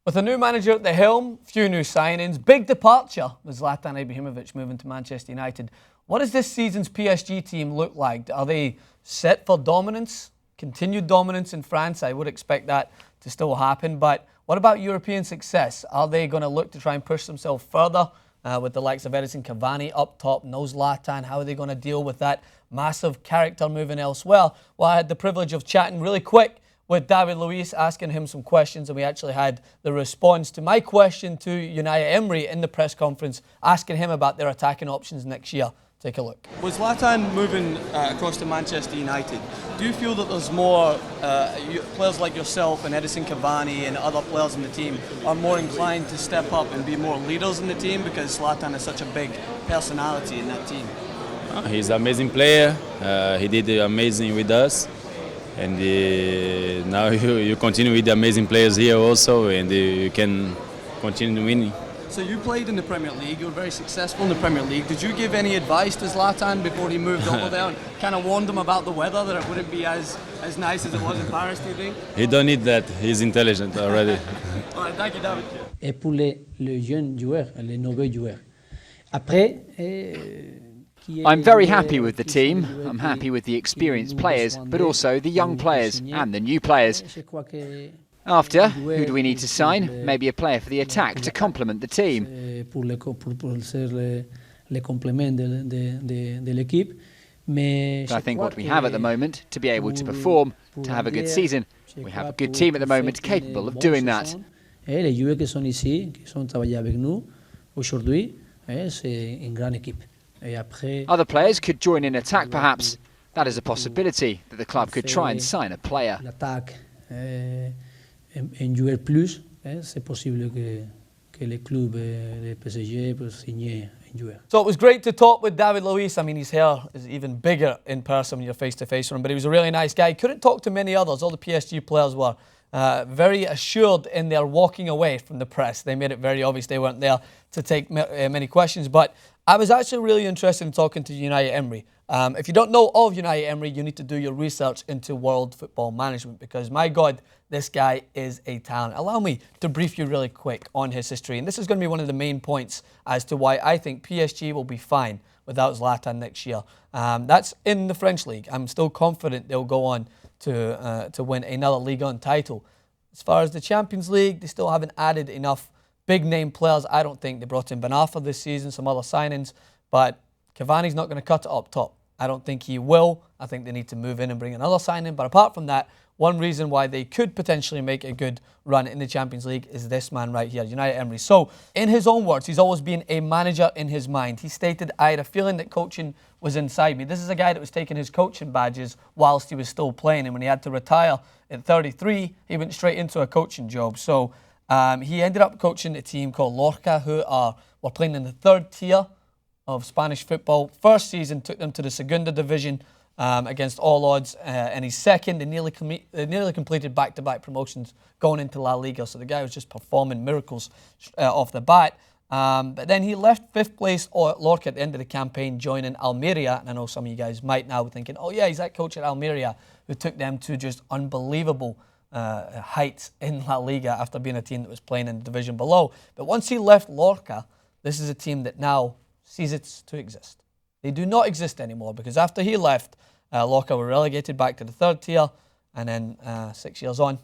With a new manager at the helm, few new signings, big departure with Zlatan Ibrahimovic moving to Manchester United. What does this season's PSG team look like? Are they set for dominance? Continued dominance in France? I would expect that to still happen. But what about European success? Are they going to look to try and push themselves further with the likes of Edinson Cavani up top, no Zlatan? How are they going to deal with that massive character moving elsewhere? Well, I had the privilege of chatting really quick with David Luiz, asking him some questions, and we actually had the response to my question to Unai Emery in the press conference, asking him about their attacking options next year. Take a look. With Zlatan moving across to Manchester United, do you feel that there's more players like yourself and Edinson Cavani and other players in the team are more inclined to step up and be more leaders in the team because Zlatan is such a big personality in that team? He's an amazing player. He did amazing with us. And now you continue with the amazing players here also, and you can continue winning. So you played in the Premier League, you were very successful in the Premier League. Did you give any advice to Zlatan before he moved over there and kind of warned him about the weather, that it wouldn't be as nice as it was in Paris, do you think? He don't need that, he's intelligent already. All right, thank you, David. Et pour les jeunes joueurs, les nouveaux joueurs. Après, I'm very happy with the team. I'm happy with the experienced players, but also the young players and the new players. After, who do we need to sign? Maybe a player for the attack to complement the team. But I think what we have at the moment, to be able to perform, to have a good season, we have a good team at the moment capable of doing that. Les joueurs qui sont ici, qui sont travaillés avec nous aujourd'hui, c'est une grande équipe. Other players could join in attack perhaps. That is a possibility, that the club could try and sign a player. Un joueur plus, c'est possible que les clubs, les PSG peuvent signer un joueur. So it was great to talk with David Luiz. I mean, his hair is even bigger in person when you're face-to-face with him, but he was a really nice guy. Couldn't talk to many others. All the PSG players were very assured in their walking away from the press. They made it very obvious they weren't there to take many questions, but I was actually really interested in talking to Unai Emery. If you don't know of Unai Emery, you need to do your research into world football management because, my God, this guy is a talent. Allow me to brief you really quick on his history. And this is going to be one of the main points as to why I think PSG will be fine without Zlatan next year. That's in the French League. I'm still confident they'll go on to win another Ligue 1 title. As far as the Champions League, they still haven't added enough big-name players. I don't think they brought in Ben Arfa this season, some other signings, but Cavani's not going to cut it up top. I don't think he will. I think they need to move in and bring another signing. But apart from that, one reason why they could potentially make a good run in the Champions League is this man right here, Unai Emery. So, in his own words, he's always been a manager in his mind. He stated, I had a feeling that coaching was inside me. This is a guy that was taking his coaching badges whilst he was still playing. And when he had to retire at 33, he went straight into a coaching job. So, he ended up coaching a team called Lorca, who were playing in the third tier of Spanish football. First season took them to the Segunda Division against all odds. And his second, they nearly completed back-to-back promotions going into La Liga. So the guy was just performing miracles off the bat. But then he left fifth place at Lorca at the end of the campaign, joining Almeria. And I know some of you guys might now be thinking, oh yeah, he's that coach at Almeria who took them to just unbelievable heights in La Liga after being a team that was playing in the division below. But once he left Lorca, this is a team that now ceases to exist. They do not exist anymore because after he left, Lorca were relegated back to the third tier, and then 6 years on,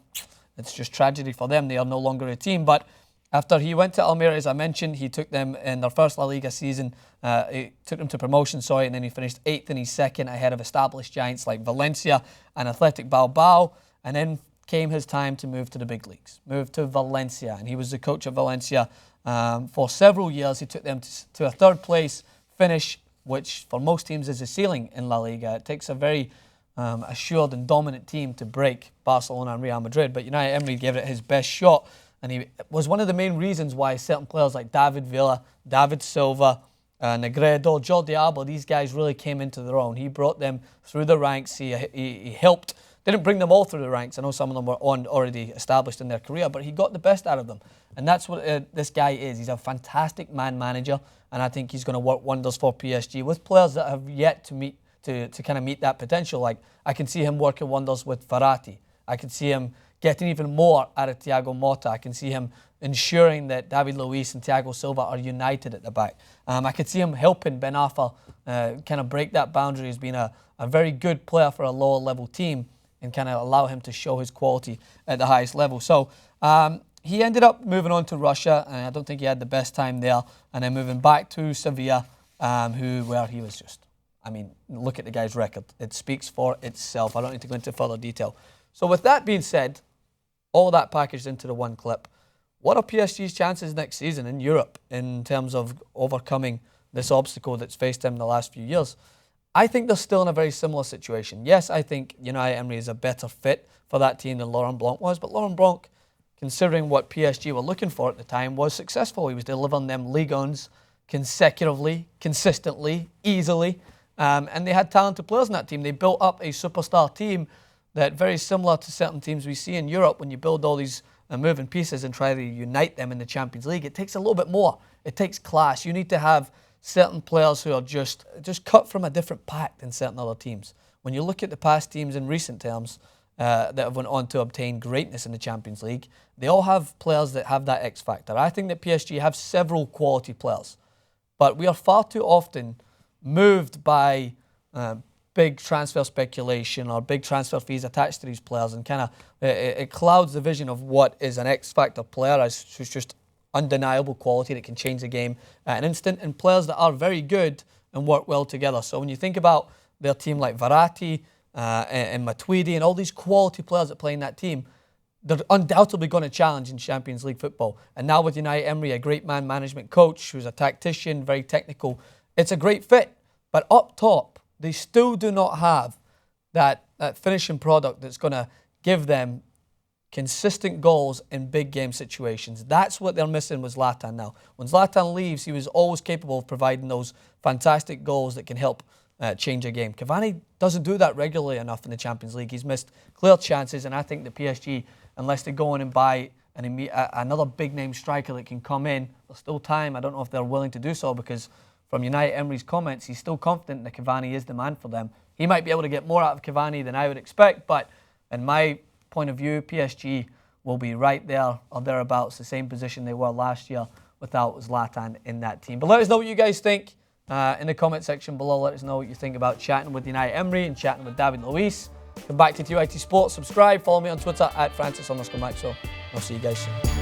it's just tragedy for them. They are no longer a team. But after he went to Almeria, as I mentioned, he took them in their first La Liga season. He took them to promotion, and then he finished 8th in his second ahead of established giants like Valencia and Athletic Bilbao. And then came his time to move to the big leagues, moved to Valencia, and he was the coach of Valencia for several years. He took them to a third place finish, which for most teams is a ceiling in La Liga. It takes a very assured and dominant team to break Barcelona and Real Madrid, but Unai Emery gave it his best shot, and he was one of the main reasons why certain players like David Villa, David Silva, Negredo, Jordi Alba, these guys really came into their own. He brought them through the ranks. He helped. Didn't bring them all through the ranks. I know some of them were already established in their career, but he got the best out of them. And that's what this guy is. He's a fantastic man manager, and I think he's going to work wonders for PSG with players that have yet to kind of meet that potential. Like, I can see him working wonders with Verratti. I can see him getting even more out of Thiago Motta. I can see him ensuring that David Luiz and Thiago Silva are united at the back. I could see him helping Ben Arfa kind of break that boundary as being a very good player for a lower level team and kind of allow him to show his quality at the highest level. So he ended up moving on to Russia, and I don't think he had the best time there, and then moving back to Sevilla, where he was just, I mean, look at the guy's record. It speaks for itself. I don't need to go into further detail. So with that being said, all that packaged into the one clip, what are PSG's chances next season in Europe in terms of overcoming this obstacle that's faced them in the last few years? I think they're still in a very similar situation. Yes, I think Unai Emery is a better fit for that team than Laurent Blanc was, but Laurent Blanc, considering what PSG were looking for at the time, was successful. He was delivering them Ligue 1s consecutively, consistently, easily, and they had talented players in that team. They built up a superstar team that, very similar to certain teams we see in Europe, when you build all these moving pieces and try to unite them in the Champions League, it takes a little bit more. It takes class. You need to have certain players who are just cut from a different pack than certain other teams. When you look at the past teams in recent terms that have went on to obtain greatness in the Champions League, they all have players that have that X factor. I think that PSG have several quality players, but we are far too often moved by big transfer speculation or big transfer fees attached to these players, and kind of it clouds the vision of what is an X factor player as who's just undeniable quality that can change the game at an instant, and players that are very good and work well together. So when you think about their team like Verratti and Matuidi and all these quality players that play in that team, they're undoubtedly going to challenge in Champions League football. And now with Unai Emery, a great man management coach who's a tactician, very technical, it's a great fit. But up top, they still do not have that finishing product that's going to give them consistent goals in big game situations. That's what they're missing with Zlatan now. When Zlatan leaves, he was always capable of providing those fantastic goals that can help change a game. Cavani doesn't do that regularly enough in the Champions League. He's missed clear chances, and I think the PSG, unless they go in and buy another big-name striker that can come in, there's still time. I don't know if they're willing to do so, because from Unai Emery's comments, he's still confident that Cavani is the man for them. He might be able to get more out of Cavani than I would expect, but in my point of view, PSG will be right there or thereabouts, the same position they were last year without Zlatan in that team. But let us know what you guys think in the comment section below. Let us know what you think about chatting with Unai Emery and chatting with David Luiz. Come back to TYT Sports, subscribe, follow me on Twitter at Francis_Maxwell. I'll see you guys soon.